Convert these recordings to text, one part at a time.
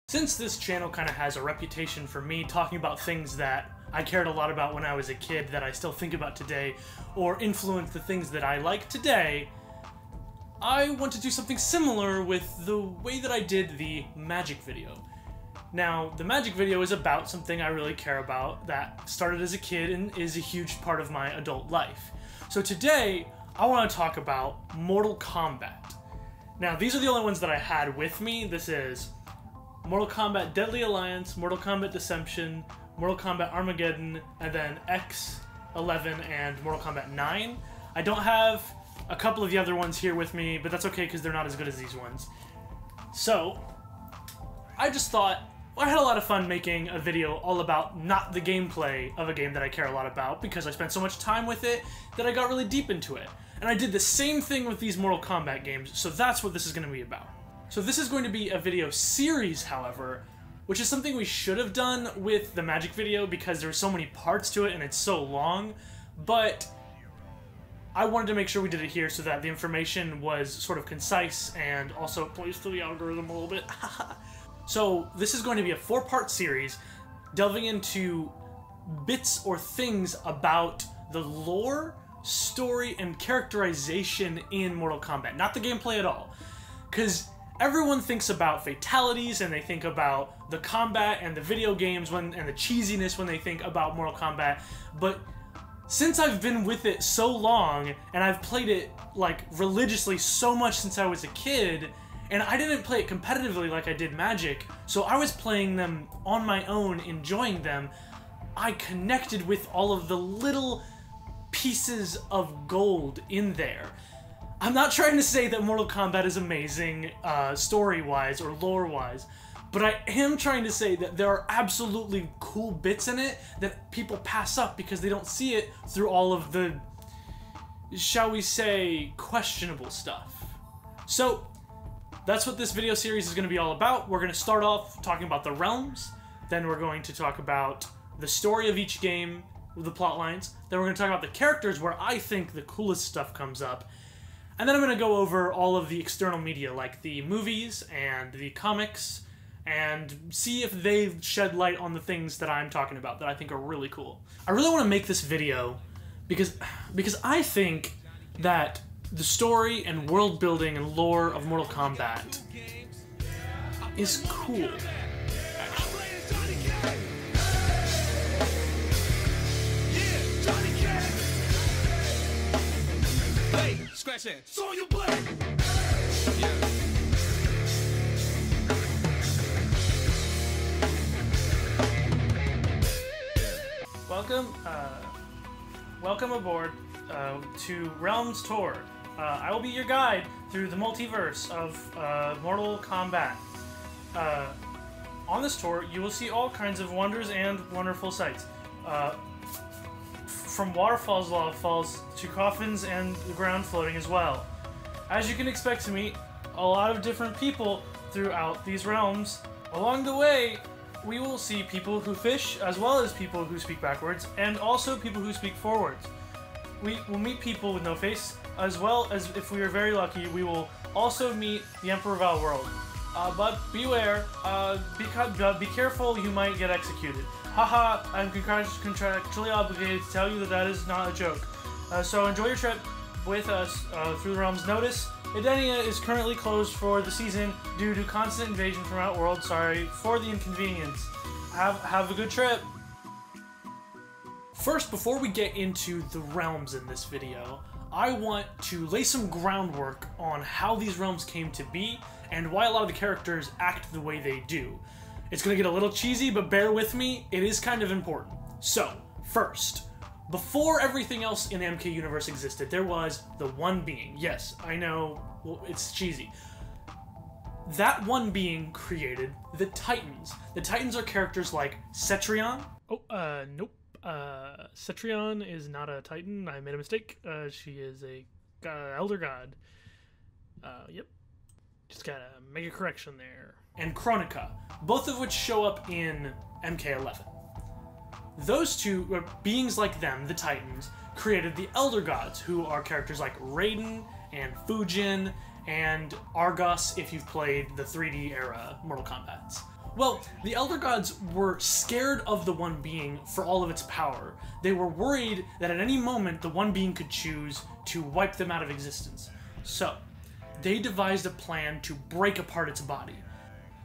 Since this channel kind of has a reputation for me talking about things that I cared a lot about when I was a kid that I still think about today, or influence the things that I like today, I want to do something similar with the way that I did the magic video. Now, the magic video is about something I really care about that started as a kid and is a huge part of my adult life. So today, I want to talk about Mortal Kombat. Now, these are the only ones that I had with me. This is Mortal Kombat Deadly Alliance, Mortal Kombat Deception, Mortal Kombat Armageddon, and then X11 and Mortal Kombat 9. I don't have a couple of the other ones here with me, but that's okay because they're not as good as these ones. So, I just thought, I had a lot of fun making a video all about not the gameplay of a game that I care a lot about because I spent so much time with it that I got really deep into it. And I did the same thing with these Mortal Kombat games, so that's what this is going to be about. So this is going to be a video series, however, which is something we should have done with the magic video because there's so many parts to it and it's so long, but I wanted to make sure we did it here so that the information was sort of concise and also plays to the algorithm a little bit. So this is going to be a 4-part series delving into bits or things about the lore, story, and characterization in Mortal Kombat. Not the gameplay at all. Because everyone thinks about fatalities and they think about the combat and the video games and the cheesiness when they think about Mortal Kombat, but since I've been with it so long and I've played it like religiously so much since I was a kid, and I didn't play it competitively like I did Magic, so I was playing them on my own, enjoying them, I connected with all of the little pieces of gold in there. I'm not trying to say that Mortal Kombat is amazing story-wise or lore-wise, but I am trying to say that there are absolutely cool bits in it that people pass up because they don't see it through all of the, shall we say, questionable stuff. So, that's what this video series is going to be all about. We're going to start off talking about the realms, then we're going to talk about the story of each game, the plot lines, then we're going to talk about the characters where I think the coolest stuff comes up, and then I'm going to go over all of the external media like the movies and the comics and see if they've shed light on the things that I'm talking about that I think are really cool. I really want to make this video because I think that the story and world building and lore of Mortal Kombat is cool, actually. Hey, scratch that. So you play. Welcome aboard to Realms Tour. I will be your guide through the multiverse of Mortal Kombat. On this tour, you will see all kinds of wonders and wonderful sights. From waterfalls, lava falls, to coffins and the ground floating as well. As you can expect to meet a lot of different people throughout these realms. Along the way, we will see people who fish, as well as people who speak backwards, and also people who speak forwards. We will meet people with no face, as well as, if we are very lucky, we will also meet the Emperor of our world. But beware, be careful, you might get executed. Haha, I'm contractually obligated to tell you that that is not a joke. So enjoy your trip with us through the realms. Notice, Edenia is currently closed for the season due to constant invasion from Outworld. Sorry for the inconvenience. Have a good trip. First, before we get into the realms in this video, I want to lay some groundwork on how these realms came to be and why a lot of the characters act the way they do. It's gonna get a little cheesy, but bear with me, it is kind of important. So, first, before everything else in the MK universe existed, there was the one being. Yes, I know, well, it's cheesy. That one being created the Titans. The Titans are characters like Cetrion. Oh, nope. Cetrion is not a Titan. I made a mistake. She is a elder god. Yep. Just gotta make a correction there. And Kronika, both of which show up in MK11. Those two, beings like them, the Titans, created the Elder Gods, who are characters like Raiden and Fujin and Argus if you've played the 3D era Mortal Kombat. Well, the Elder Gods were scared of the One Being for all of its power. They were worried that at any moment the One Being could choose to wipe them out of existence. So, they devised a plan to break apart its body.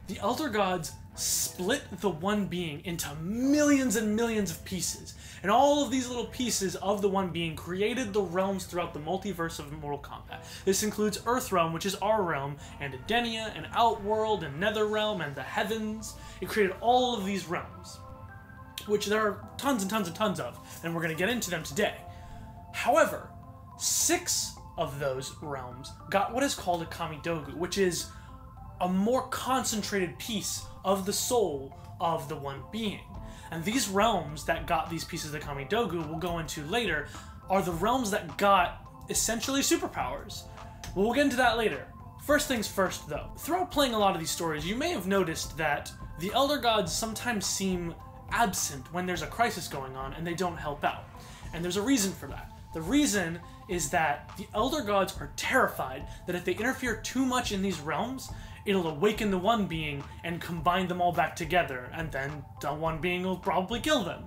The Elder Gods split the One Being into millions and millions of pieces, and all of these little pieces of the One Being created the realms throughout the multiverse of Mortal Kombat. This includes Earthrealm, which is our realm, and Edenia, and Outworld, and Netherrealm, and the Heavens. It created all of these realms, which there are tons and tons and tons of, and we're going to get into them today. However, 6 of those realms got what is called a Kamidogu, which is a more concentrated piece of the soul of the One Being. And these realms that got these pieces of Kamidogu, we'll go into later, are the realms that got essentially superpowers. We'll get into that later. First things first though, throughout playing a lot of these stories, you may have noticed that the Elder Gods sometimes seem absent when there's a crisis going on and they don't help out. And there's a reason for that. The reason is that the Elder Gods are terrified that if they interfere too much in these realms, it'll awaken the One Being and combine them all back together, and then the One Being will probably kill them.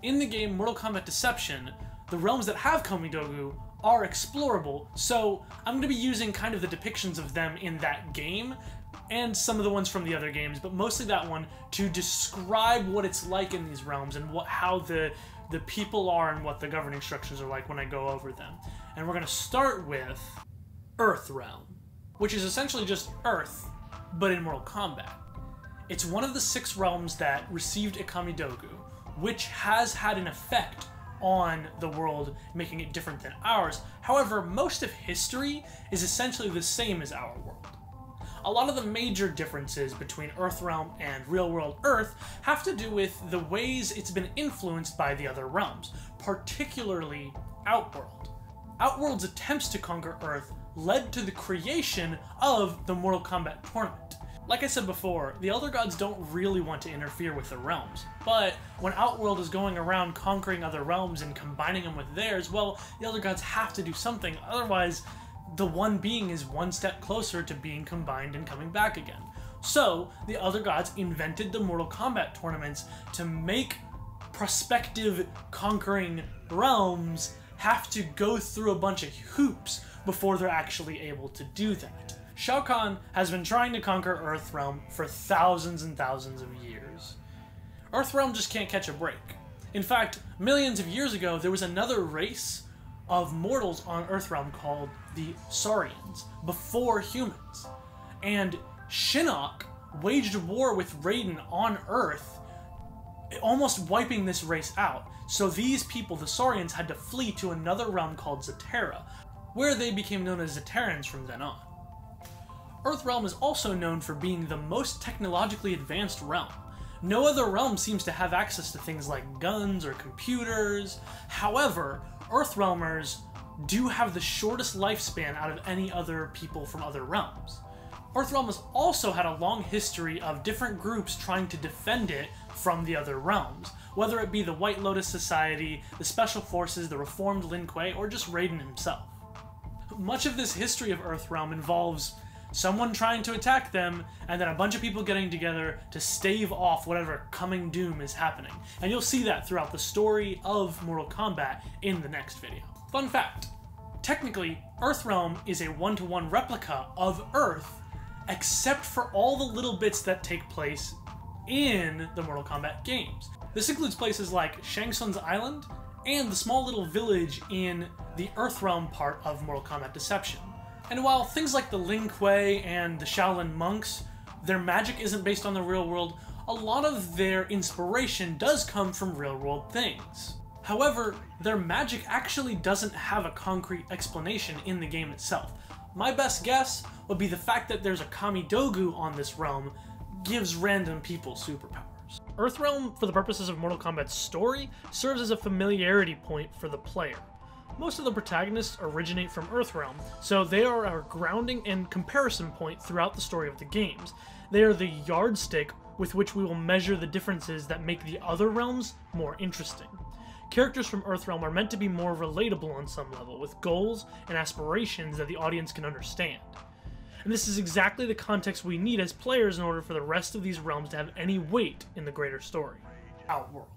In the game Mortal Kombat Deception, the realms that have Kamidogu are explorable, so I'm going to be using kind of the depictions of them in that game, and some of the ones from the other games, but mostly that one, to describe what it's like in these realms and how the people are and what the governing structures are like when I go over them. And we're going to start with Earthrealm, which is essentially just Earth, but in Mortal Kombat. It's one of the 6 realms that received a Kamidogu, which has had an effect on the world, making it different than ours. However, most of history is essentially the same as our world. A lot of the major differences between Earthrealm and real-world Earth have to do with the ways it's been influenced by the other realms, particularly Outworld. Outworld's attempts to conquer Earth led to the creation of the Mortal Kombat tournament. Like I said before, the Elder Gods don't really want to interfere with the realms, but when Outworld is going around conquering other realms and combining them with theirs, well, the Elder Gods have to do something, otherwise the One Being is one step closer to being combined and coming back again. So, the Elder Gods invented the Mortal Kombat tournaments to make prospective conquering realms have to go through a bunch of hoops before they're actually able to do that. Shao Kahn has been trying to conquer Earthrealm for thousands and thousands of years. Earthrealm just can't catch a break. In fact, millions of years ago, there was another race of mortals on Earthrealm called the Saurians, before humans. And Shinnok waged war with Raiden on Earth, almost wiping this race out. So these people, the Saurians, had to flee to another realm called Zatera, where they became known as Zaterans from then on. Earthrealm is also known for being the most technologically advanced realm. No other realm seems to have access to things like guns or computers. However, Earthrealmers do have the shortest lifespan out of any other people from other realms. Earthrealm has also had a long history of different groups trying to defend it from the other realms, whether it be the White Lotus Society, the Special Forces, the Reformed Lin Kuei, or just Raiden himself. Much of this history of Earthrealm involves someone trying to attack them, and then a bunch of people getting together to stave off whatever coming doom is happening. And you'll see that throughout the story of Mortal Kombat in the next video. Fun fact, technically, Earthrealm is a one-to-one replica of Earth, except for all the little bits that take place in the Mortal Kombat games. This includes places like Shang Tsung's Island, and the small little village in the Earthrealm part of Mortal Kombat Deception. And while things like the Lin Kuei and the Shaolin monks, their magic isn't based on the real world, a lot of their inspiration does come from real world things. However, their magic actually doesn't have a concrete explanation in the game itself. My best guess would be the fact that there's a Kamidogu on this realm gives random people superpowers. Earthrealm, for the purposes of Mortal Kombat's story, serves as a familiarity point for the player. Most of the protagonists originate from Earthrealm, so they are our grounding and comparison point throughout the story of the games. They are the yardstick with which we will measure the differences that make the other realms more interesting. Characters from Earthrealm are meant to be more relatable on some level, with goals and aspirations that the audience can understand. And this is exactly the context we need as players in order for the rest of these realms to have any weight in the greater story. Outworld.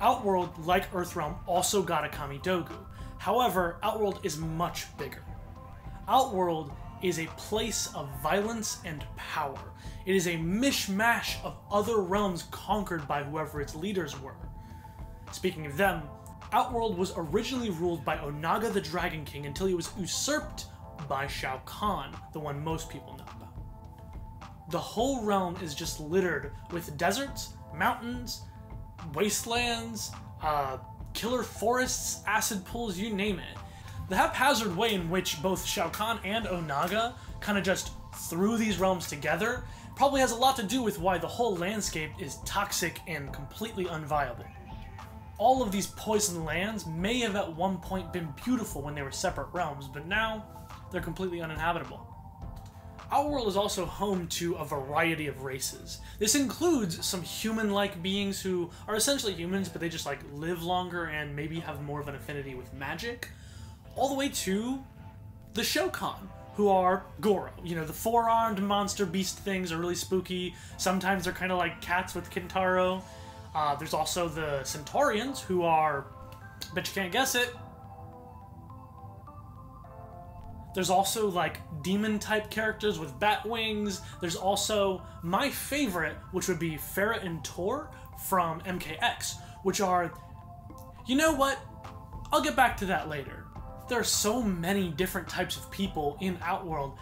Outworld, like Earthrealm, also got a Kamidogu. However, Outworld is much bigger. Outworld is a place of violence and power. It is a mishmash of other realms conquered by whoever its leaders were. Speaking of them, Outworld was originally ruled by Onaga the Dragon King until he was usurped by Shao Kahn, the one most people know about. The whole realm is just littered with deserts, mountains, wastelands, killer forests, acid pools, you name it. The haphazard way in which both Shao Kahn and Onaga kind of just threw these realms together probably has a lot to do with why the whole landscape is toxic and completely unviable. All of these poisoned lands may have at one point been beautiful when they were separate realms, but now they're completely uninhabitable. Outworld is also home to a variety of races. This includes some human-like beings who are essentially humans, but they just like live longer and maybe have more of an affinity with magic, all the way to the Shokan, who are Goro. You know, the four-armed monster beast things are really spooky. Sometimes they're kind of like cats with Kintaro. There's also the Centaurians, who are, bet you can't guess it. There's also like demon-type characters with bat wings. There's also my favorite, which would be Farah and Tor from MKX, which are, you know what? I'll get back to that later. There are so many different types of people in Outworld,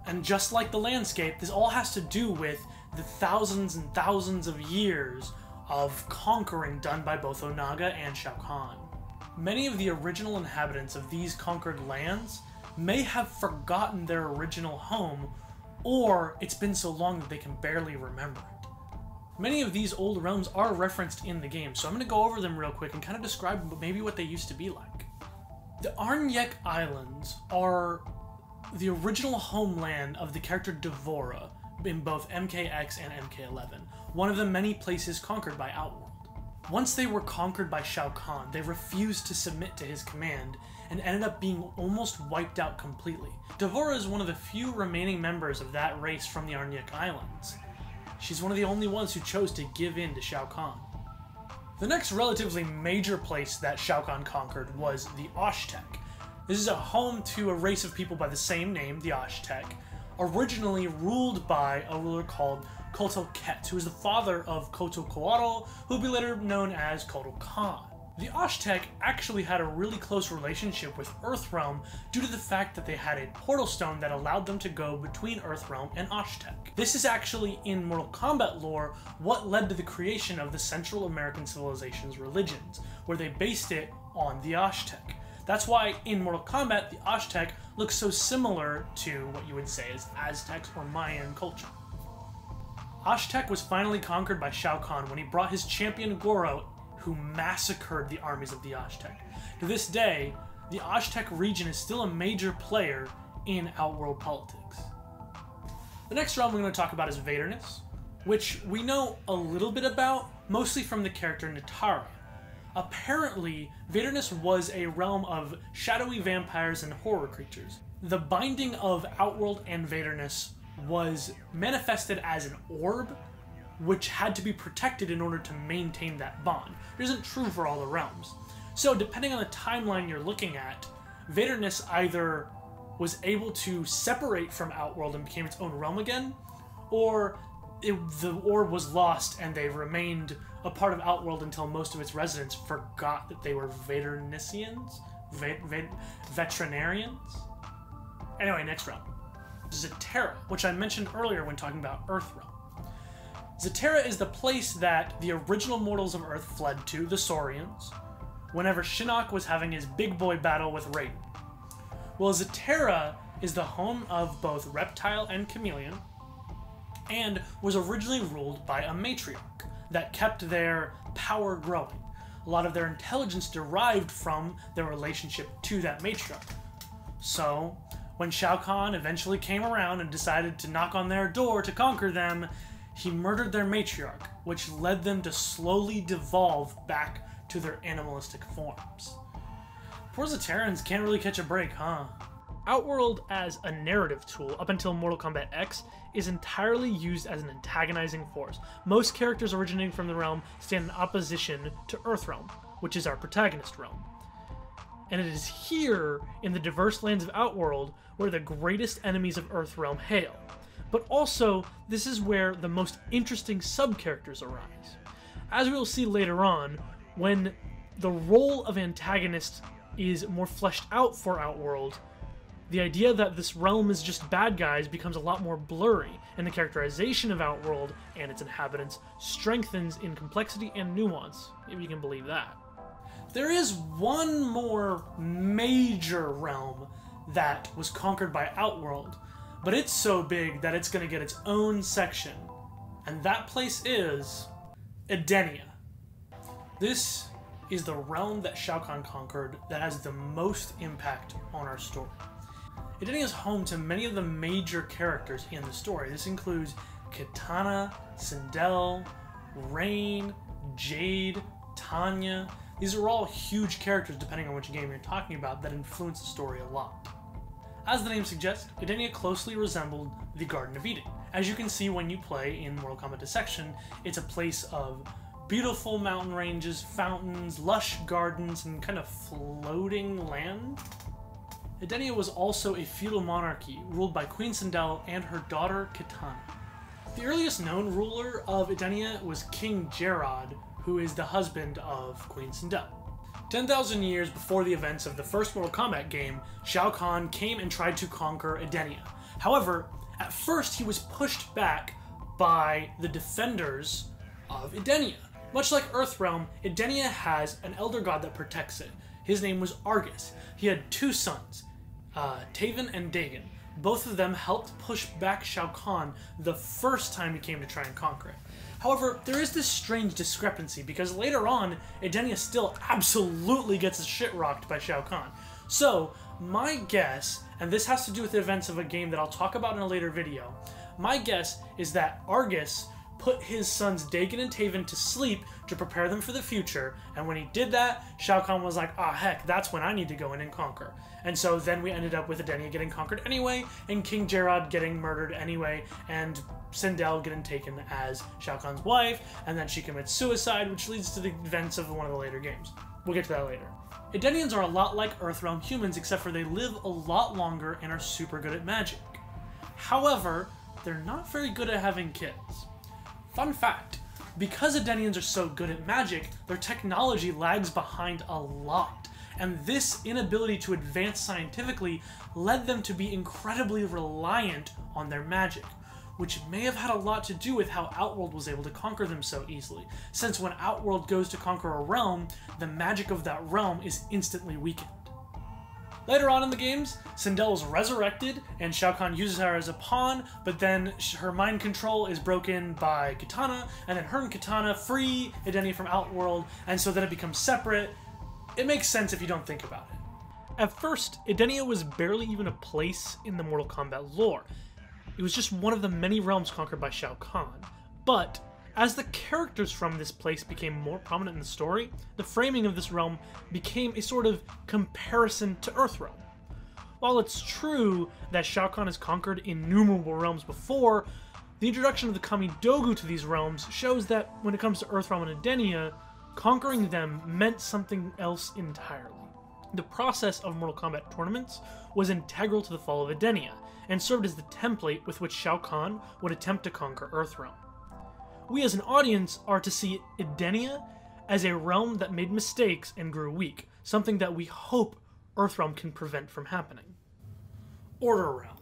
and just like the landscape, this all has to do with the thousands and thousands of years of conquering done by both Onaga and Shao Kahn. Many of the original inhabitants of these conquered lands may have forgotten their original home, or it's been so long that they can barely remember it. Many of these old realms are referenced in the game, so I'm going to go over them real quick and kind of describe maybe what they used to be like. The Arnyek Islands are the original homeland of the character Devora in both MKX and MK11, one of the many places conquered by Outworld. Once they were conquered by Shao Kahn, they refused to submit to his command and ended up being almost wiped out completely. Devora is one of the few remaining members of that race from the Arnyek Islands. She's one of the only ones who chose to give in to Shao Kahn. The next relatively major place that Shao Kahn conquered was the Oshtek. This is a home to a race of people by the same name, the Oshtek, originally ruled by a ruler called Kotal Ket, who is the father of Kotal Koaro, who will be later known as Kotal Khan. The Oshtek actually had a really close relationship with Earthrealm due to the fact that they had a portal stone that allowed them to go between Earthrealm and Oshtek. This is actually, in Mortal Kombat lore, what led to the creation of the Central American civilization's religions, where they based it on the Oshtek. That's why in Mortal Kombat, the Oshtek looks so similar to what you would say is Aztecs or Mayan culture. Oshtek was finally conquered by Shao Kahn when he brought his champion Goro, who massacred the armies of the Oshtek. To this day, the Oshtek region is still a major player in Outworld politics. The next realm we're going to talk about is Vaderness, which we know a little bit about, mostly from the character Natara. Apparently, Vaderness was a realm of shadowy vampires and horror creatures. The binding of Outworld and Vaderness was manifested as an orb, which had to be protected in order to maintain that bond. It isn't true for all the realms. So depending on the timeline you're looking at, Vaderness either was able to separate from Outworld and became its own realm again, or the orb was lost and they remained a part of Outworld until most of its residents forgot that they were Vadernessians? Veterinarians? Anyway, next realm. Zatera, which I mentioned earlier when talking about Earthrealm. Zatera is the place that the original mortals of Earth fled to, the Saurians, whenever Shinnok was having his big boy battle with Raiden. Well, Zatera is the home of both Reptile and Chameleon, and was originally ruled by a matriarch that kept their power growing. A lot of their intelligence derived from their relationship to that matriarch. So, when Shao Kahn eventually came around and decided to knock on their door to conquer them, he murdered their matriarch, which led them to slowly devolve back to their animalistic forms. Poor Zaterans can't really catch a break, huh? Outworld as a narrative tool, up until Mortal Kombat X, is entirely used as an antagonizing force. Most characters originating from the realm stand in opposition to Earthrealm, which is our protagonist realm. And it is here, in the diverse lands of Outworld, where the greatest enemies of Earthrealm hail. But also, this is where the most interesting sub-characters arise. As we will see later on, when the role of antagonist is more fleshed out for Outworld, the idea that this realm is just bad guys becomes a lot more blurry, and the characterization of Outworld and its inhabitants strengthens in complexity and nuance, if you can believe that. There is one more major realm that was conquered by Outworld, but it's so big that it's going to get its own section, and that place is Edenia. This is the realm that Shao Kahn conquered that has the most impact on our story. Edenia is home to many of the major characters in the story. This includes Kitana, Sindel, Rain, Jade, Tanya. These are all huge characters depending on which game you're talking about that influence the story a lot. As the name suggests, Edenia closely resembled the Garden of Eden. As you can see when you play in Mortal Kombat Dissection, it's a place of beautiful mountain ranges, fountains, lush gardens, and kind of floating land. Edenia was also a feudal monarchy ruled by Queen Sindel and her daughter Kitana. The earliest known ruler of Edenia was King Jerrod, who is the husband of Queen Sindel. 10,000 years before the events of the first Mortal Kombat game, Shao Kahn came and tried to conquer Edenia. However, at first he was pushed back by the defenders of Edenia. Much like Earthrealm, Edenia has an elder god that protects it. His name was Argus. He had two sons, Taven and Dagon. Both of them helped push back Shao Kahn the first time he came to try and conquer it. However, there is this strange discrepancy because later on, Edenia still absolutely gets his shit rocked by Shao Kahn. So, my guess, and this has to do with the events of a game that I'll talk about in a later video, my guess is that Argus put his sons Dagon and Taven to sleep to prepare them for the future, and when he did that, Shao Kahn was like, ah heck, that's when I need to go in and conquer. And so then we ended up with Edenia getting conquered anyway, and King Jerrod getting murdered anyway, and Sindel getting taken as Shao Kahn's wife, and then she commits suicide, which leads to the events of one of the later games. We'll get to that later. Edenians are a lot like Earthrealm humans, except for they live a lot longer and are super good at magic. However, they're not very good at having kids. Fun fact, because Edenians are so good at magic, their technology lags behind a lot, and this inability to advance scientifically led them to be incredibly reliant on their magic, which may have had a lot to do with how Outworld was able to conquer them so easily, since when Outworld goes to conquer a realm, the magic of that realm is instantly weakened. Later on in the games, Sindel is resurrected, and Shao Kahn uses her as a pawn, but then her mind control is broken by Kitana, and then her and Kitana free Edenia from Outworld, and so then it becomes separate. It makes sense if you don't think about it. At first, Edenia was barely even a place in the Mortal Kombat lore. It was just one of the many realms conquered by Shao Kahn. But as the characters from this place became more prominent in the story, the framing of this realm became a sort of comparison to Earthrealm. While it's true that Shao Kahn has conquered innumerable realms before, the introduction of the Kamidogu to these realms shows that when it comes to Earthrealm and Edenia, conquering them meant something else entirely. The process of Mortal Kombat tournaments was integral to the fall of Edenia, and served as the template with which Shao Kahn would attempt to conquer Earthrealm. We as an audience are to see Edenia as a realm that made mistakes and grew weak, something that we hope Earthrealm can prevent from happening. Order Realm.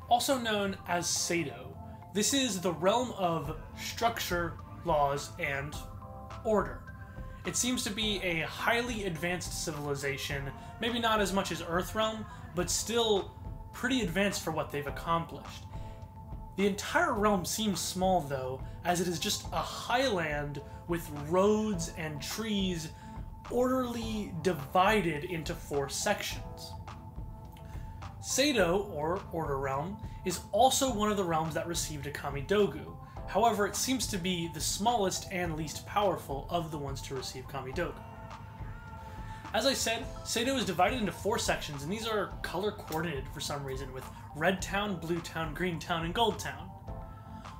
Also known as Sado, this is the realm of structure, laws, and order. It seems to be a highly advanced civilization, maybe not as much as Earthrealm, but still pretty advanced for what they've accomplished. The entire realm seems small though, as it is just a highland with roads and trees orderly divided into 4 sections. Sado, or Order Realm, is also one of the realms that received a Kamidogu. However, it seems to be the smallest and least powerful of the ones to receive Kamidogu. As I said, Sado is divided into 4 sections, and these are color coordinated for some reason, with Red Town, Blue Town, Green Town, and Gold Town.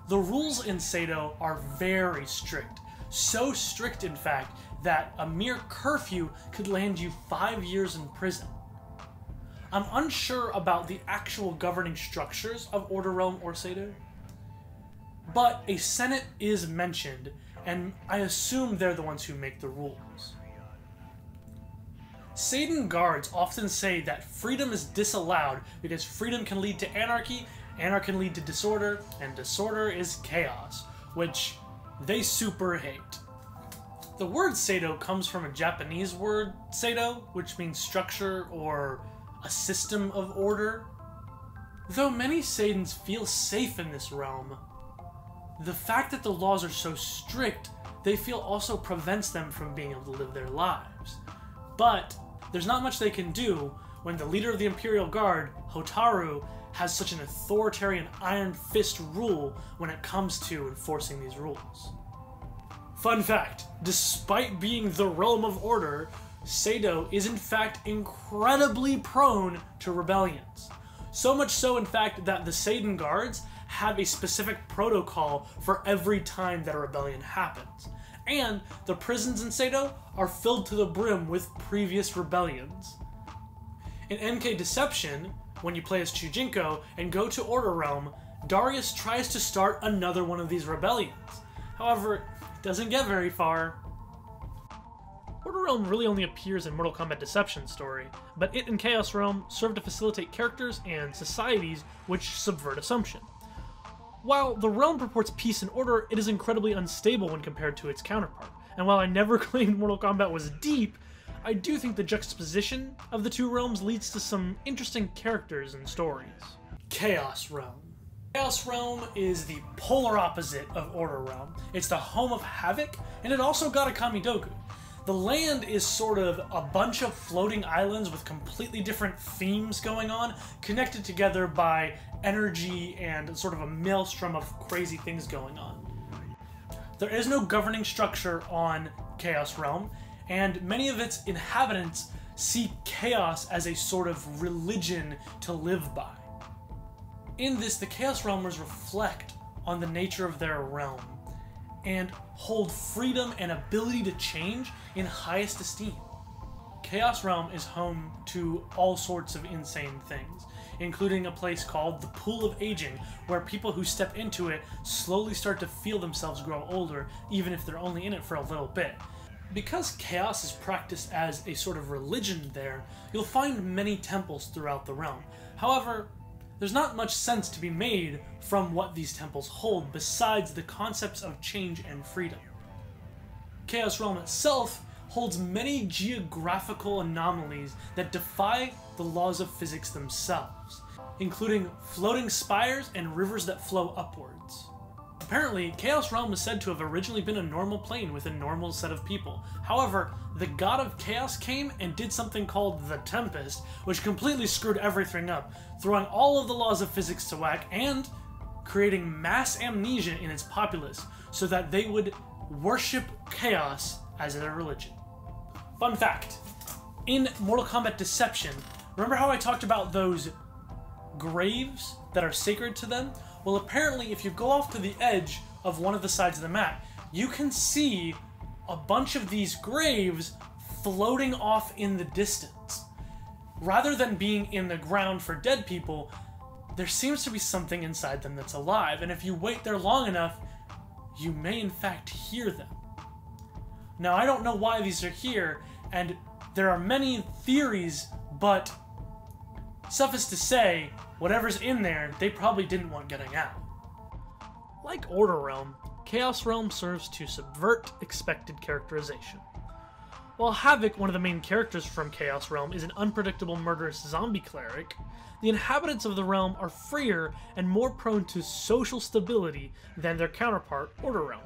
The rules in Sado are very strict. So strict, in fact, that a mere curfew could land you 5 years in prison. I'm unsure about the actual governing structures of Order Realm or Sado, but a senate is mentioned, and I assume they're the ones who make the rules. Satan guards often say that freedom is disallowed because freedom can lead to anarchy, anarchy can lead to disorder, and disorder is chaos, which they super hate. The word Sado comes from a Japanese word, Sado, which means structure or a system of order. Though many Satans feel safe in this realm, the fact that the laws are so strict, they feel also prevents them from being able to live their lives. But there's not much they can do when the leader of the Imperial Guard, Hotaru, has such an authoritarian iron fist rule when it comes to enforcing these rules. Fun fact, despite being the realm of order, Sado is in fact incredibly prone to rebellions. So much so, in fact, that the Satan guards have a specific protocol for every time that a rebellion happens. And the prisons in Sado are filled to the brim with previous rebellions. In MK Deception, when you play as Chujinko and go to Order Realm, Darius tries to start another one of these rebellions. However, it doesn't get very far. Order Realm really only appears in Mortal Kombat Deception's story, but it and Chaos Realm serve to facilitate characters and societies which subvert assumption. While the realm purports peace and order, it is incredibly unstable when compared to its counterpart. And while I never claimed Mortal Kombat was deep, I do think the juxtaposition of the two realms leads to some interesting characters and stories. Chaos Realm. Chaos Realm is the polar opposite of Order Realm. It's the home of Havoc, and it also got a Kamidogu. The land is sort of a bunch of floating islands with completely different themes going on, connected together by energy and sort of a maelstrom of crazy things going on. There is no governing structure on Chaos Realm, and many of its inhabitants see chaos as a sort of religion to live by. In this, the Chaos Realmers reflect on the nature of their realm and hold freedom and ability to change in highest esteem. Chaos Realm is home to all sorts of insane things, including a place called the Pool of Aging, where people who step into it slowly start to feel themselves grow older, even if they're only in it for a little bit. Because chaos is practiced as a sort of religion there, you'll find many temples throughout the realm. However, there's not much sense to be made from what these temples hold besides the concepts of change and freedom. Chaos Realm itself holds many geographical anomalies that defy the laws of physics themselves, including floating spires and rivers that flow upwards. Apparently, Chaos Realm is said to have originally been a normal plane with a normal set of people. However, the god of chaos came and did something called the Tempest, which completely screwed everything up, throwing all of the laws of physics to whack and creating mass amnesia in its populace so that they would worship chaos as their religion. Fun fact, in Mortal Kombat Deception, remember how I talked about those graves that are sacred to them? Well, apparently, if you go off to the edge of one of the sides of the map, you can see a bunch of these graves floating off in the distance. Rather than being in the ground for dead people, there seems to be something inside them that's alive, and if you wait there long enough, you may in fact hear them. Now, I don't know why these are here, and there are many theories, but suffice to say, whatever's in there, they probably didn't want getting out. Like Order Realm, Chaos Realm serves to subvert expected characterization. While Havoc, one of the main characters from Chaos Realm, is an unpredictable murderous zombie cleric, the inhabitants of the realm are freer and more prone to social stability than their counterpart, Order Realm.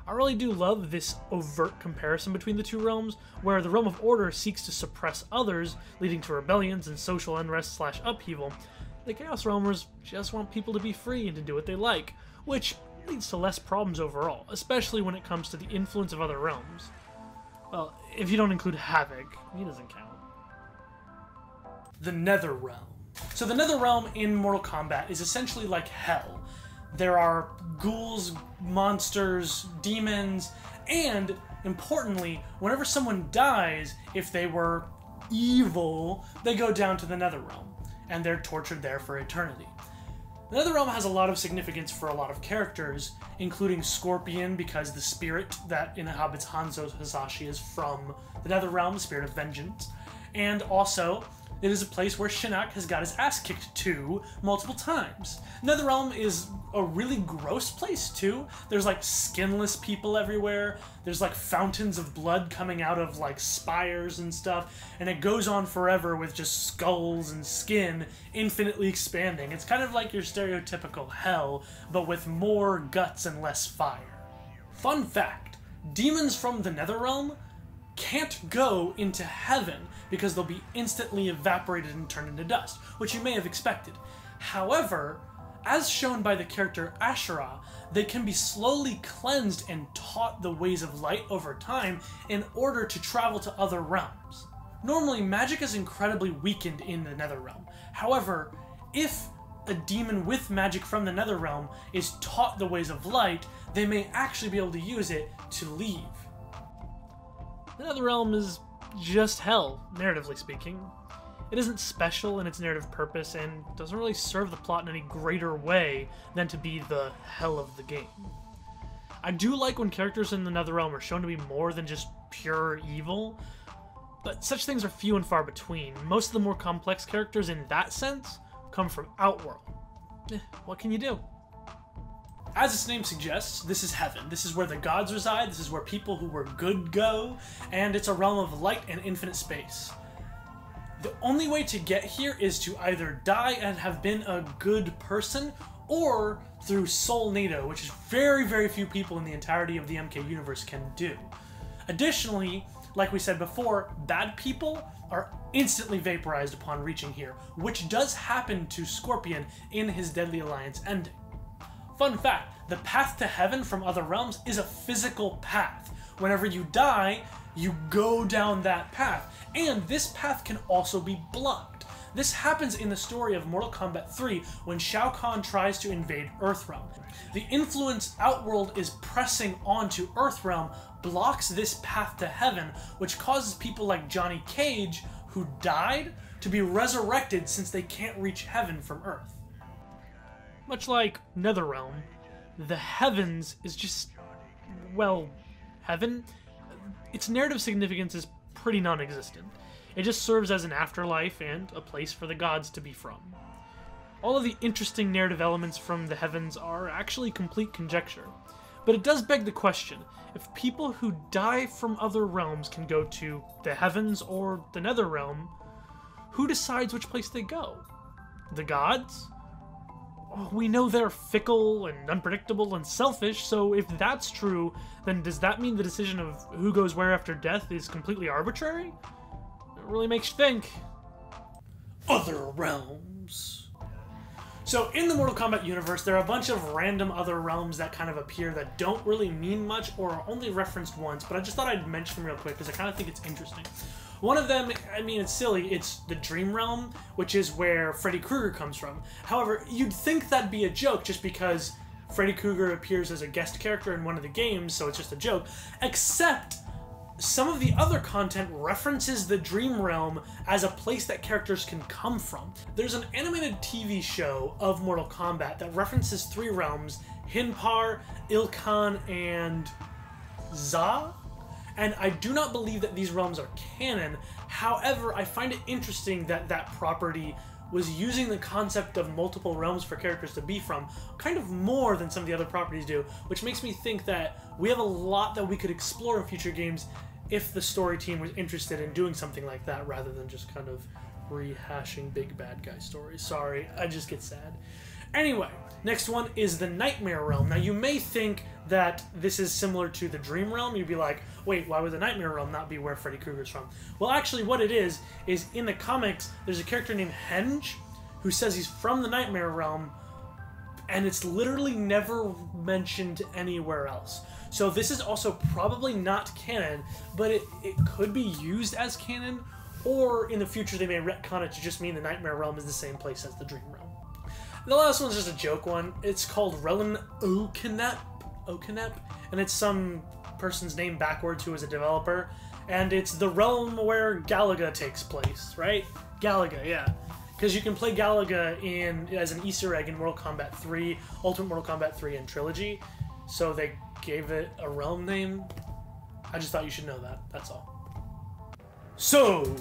I really do love this overt comparison between the two realms, where the realm of order seeks to suppress others, leading to rebellions and social unrest / upheaval. The Chaos Realmers just want people to be free and to do what they like, which leads to less problems overall, especially when it comes to the influence of other realms. Well, if you don't include Havoc, he doesn't count. The Nether Realm. So the Nether Realm in Mortal Kombat is essentially like hell. There are ghouls, monsters, demons, and, importantly, whenever someone dies, if they were evil, they go down to the Nether Realm, and they're tortured there for eternity. The Nether Realm has a lot of significance for a lot of characters, including Scorpion, because the spirit that inhabits Hanzo Hasashi is from the Nether Realm, the spirit of vengeance, and also it is a place where Shinnok has got his ass kicked to multiple times. Netherrealm is a really gross place too. There's like skinless people everywhere. There's like fountains of blood coming out of like spires and stuff. And it goes on forever with just skulls and skin infinitely expanding. It's kind of like your stereotypical hell, but with more guts and less fire. Fun fact, demons from the Netherrealm can't go into heaven because they'll be instantly evaporated and turned into dust, which you may have expected. However, as shown by the character Ashura, they can be slowly cleansed and taught the ways of light over time in order to travel to other realms. Normally, magic is incredibly weakened in the Netherrealm. However, if a demon with magic from the Netherrealm is taught the ways of light, they may actually be able to use it to leave. The Netherrealm is just hell, narratively speaking. It isn't special in its narrative purpose and doesn't really serve the plot in any greater way than to be the hell of the game. I do like when characters in the Netherrealm are shown to be more than just pure evil, but such things are few and far between. Most of the more complex characters in that sense come from Outworld. What can you do? As its name suggests, this is heaven. This is where the gods reside, this is where people who were good go, and it's a realm of light and infinite space. The only way to get here is to either die and have been a good person, or through Soul Nato, which is very, very few people in the entirety of the MK universe can do. Additionally, like we said before, bad people are instantly vaporized upon reaching here, which does happen to Scorpion in his Deadly Alliance ending. Fun fact, the path to heaven from other realms is a physical path. Whenever you die, you go down that path, and this path can also be blocked. This happens in the story of Mortal Kombat 3 when Shao Kahn tries to invade Earthrealm. The influence Outworld is pressing onto Earthrealm blocks this path to heaven, which causes people like Johnny Cage, who died, to be resurrected since they can't reach heaven from Earth. Much like Netherrealm, the heavens is just, well, heaven? Its narrative significance is pretty non-existent. It just serves as an afterlife and a place for the gods to be from. All of the interesting narrative elements from the heavens are actually complete conjecture. But it does beg the question, if people who die from other realms can go to the heavens or the Netherrealm, who decides which place they go? The gods? We know they're fickle and unpredictable and selfish, so if that's true, then does that mean the decision of who goes where after death is completely arbitrary? It really makes you think. Other realms. So in the Mortal Kombat universe, there are a bunch of random other realms that kind of appear that don't really mean much or are only referenced once, but I just thought I'd mention them real quick because I kind of think it's interesting. One of them, I mean, it's silly, it's the Dream Realm, which is where Freddy Krueger comes from. However, you'd think that'd be a joke just because Freddy Krueger appears as a guest character in one of the games, so it's just a joke, except some of the other content references the Dream Realm as a place that characters can come from. There's an animated TV show of Mortal Kombat that references 3 realms, Hinpar, Ilkhan, and Za? And I do not believe that these realms are canon. However, I find it interesting that that property was using the concept of multiple realms for characters to be from kind of more than some of the other properties do, which makes me think that we have a lot that we could explore in future games if the story team was interested in doing something like that rather than just kind of rehashing big bad guy stories. Sorry, I just get sad. Anyway, next one is the Nightmare Realm. Now, you may think that this is similar to the Dream Realm. You'd be like, wait, why would the Nightmare Realm not be where Freddy Krueger's from? Well, actually, what it is in the comics, there's a character named Henge who says he's from the Nightmare Realm, and it's literally never mentioned anywhere else. So this is also probably not canon, but it could be used as canon, or in the future they may retcon it to just mean the Nightmare Realm is the same place as the Dream Realm. The last one's just a joke one. It's called Relin Okanep, and it's some person's name backwards who is a developer, and it's the realm where Galaga takes place, right? Galaga, yeah. Because you can play Galaga as an Easter egg in Mortal Kombat 3, Ultimate Mortal Kombat 3, and Trilogy, so they gave it a realm name. I just thought you should know that, that's all. So,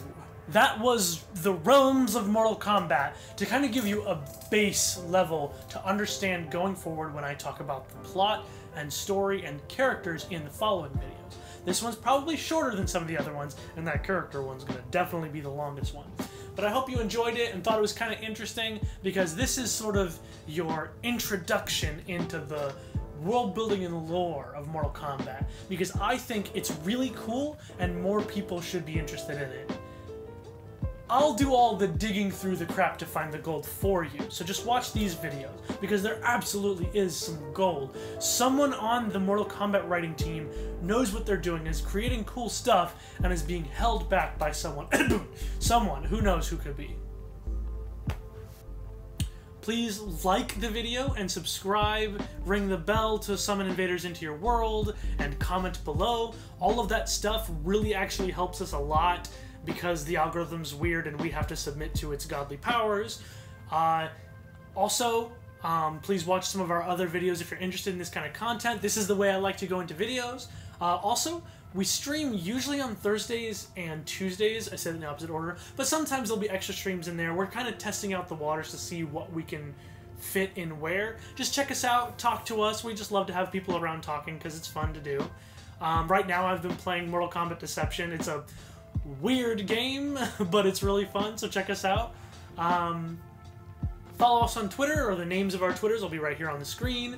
that was the realms of Mortal Kombat, to kind of give you a base level to understand going forward when I talk about the plot and story and characters in the following videos. This one's probably shorter than some of the other ones, and that character one's going to definitely be the longest one. But I hope you enjoyed it and thought it was kind of interesting, because this is sort of your introduction into the world building and lore of Mortal Kombat, because I think it's really cool and more people should be interested in it. I'll do all the digging through the crap to find the gold for you, so just watch these videos, because there absolutely is some gold. Someone on the Mortal Kombat writing team knows what they're doing, is creating cool stuff, and is being held back by someone. Someone, who knows who could be. Please like the video and subscribe, ring the bell to summon invaders into your world, and comment below. All of that stuff really actually helps us a lot, because the algorithm's weird and we have to submit to its godly powers. Also, please watch some of our other videos if you're interested in this kind of content. This is the way I like to go into videos. Also, we stream usually on Thursdays and Tuesdays. I said it in the opposite order, but sometimes there'll be extra streams in there. We're kind of testing out the waters to see what we can fit in where. Just check us out, talk to us. We just love to have people around talking because it's fun to do. Right now I've been playing Mortal Kombat Deception. It's a weird game, but it's really fun, so check us out. Follow us on Twitter, or the names of our Twitters will be right here on the screen.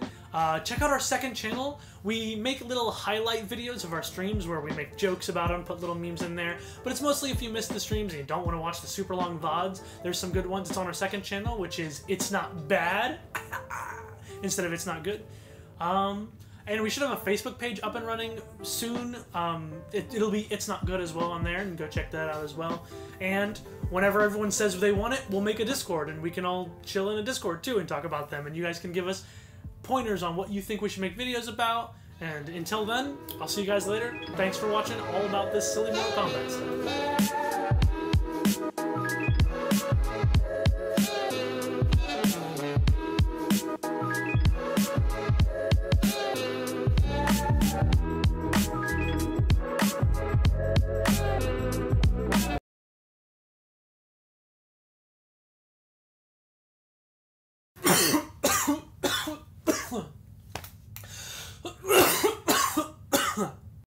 Check out our second channel. We make little highlight videos of our streams where we make jokes about them, put little memes in there, but it's mostly if you missed the streams and you don't want to watch the super long VODs. There's some good ones. It's on our second channel, which is It's Not Bad instead of It's Not Good. And we should have a Facebook page up and running soon. It'll be It's Not Good as well on there, and go check that out as well. And whenever everyone says they want it, we'll make a Discord, and we can all chill in a Discord too and talk about them. And you guys can give us pointers on what you think we should make videos about. And until then, I'll see you guys later. Thanks for watching all about this silly Mortal Kombat stuff.